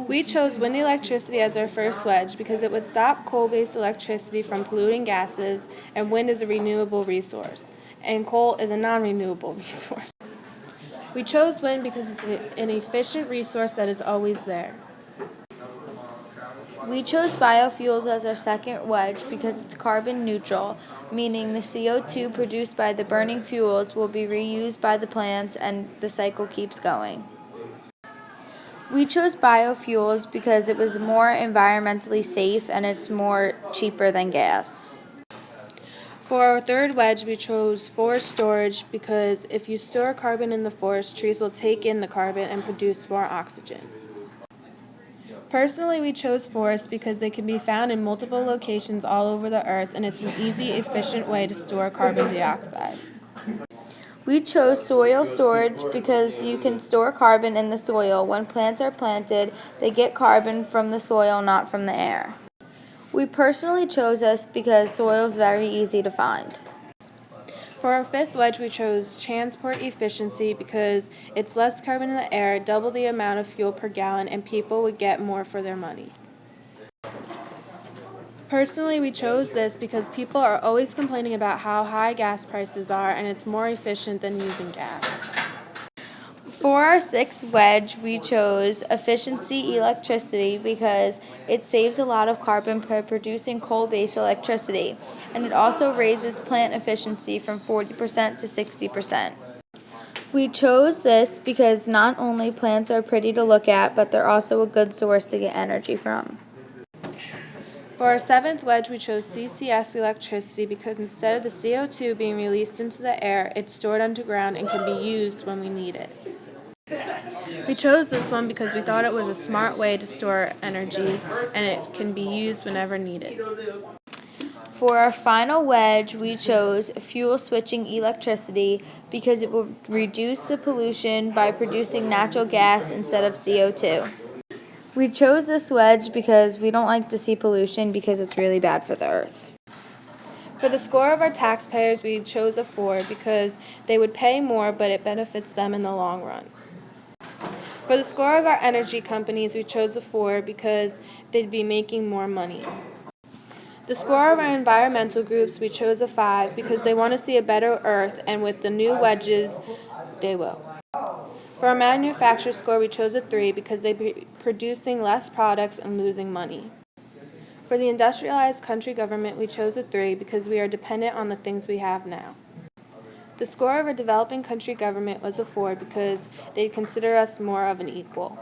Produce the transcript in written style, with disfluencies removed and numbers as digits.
We chose wind electricity as our first wedge because it would stop coal-based electricity from polluting gases, and wind is a renewable resource, and coal is a non-renewable resource. We chose wind because it's an efficient resource that is always there. We chose biofuels as our second wedge because it's carbon neutral, meaning the CO2 produced by the burning fuels will be reused by the plants and the cycle keeps going. We chose biofuels because it was more environmentally safe and it's more cheaper than gas. For our third wedge, we chose forest storage because if you store carbon in the forest, trees will take in the carbon and produce more oxygen. Personally, we chose forests because they can be found in multiple locations all over the earth, and it's an easy, efficient way to store carbon dioxide. We chose soil storage because you can store carbon in the soil. When plants are planted, they get carbon from the soil, not from the air. We personally chose this because soil is very easy to find. For our fifth wedge, we chose transport efficiency because it's less carbon in the air, double the amount of fuel per gallon, and people would get more for their money. Personally, we chose this because people are always complaining about how high gas prices are, and it's more efficient than using gas. For our sixth wedge, we chose efficiency electricity because it saves a lot of carbon by producing coal-based electricity, and it also raises plant efficiency from 40% to 60%. We chose this because not only plants are pretty to look at, but they're also a good source to get energy from. For our seventh wedge, we chose CCS electricity because instead of the CO2 being released into the air, it's stored underground and can be used when we need it. We chose this one because we thought it was a smart way to store energy and it can be used whenever needed. For our final wedge, we chose fuel switching electricity because it will reduce the pollution by producing natural gas instead of CO2. We chose this wedge because we don't like to see pollution because it's really bad for the earth. For the score of our taxpayers, we chose a 4 because they would pay more, but it benefits them in the long run. For the score of our energy companies, we chose a 4 because they'd be making more money. The score of our environmental groups, we chose a 5 because they want to see a better earth, and with the new wedges, they will. For our manufacturer score, we chose a 3 because they'd be producing less products and losing money. For the industrialized country government, we chose a 3 because we are dependent on the things we have now. The score of a developing country government was a 4 because they'd consider us more of an equal.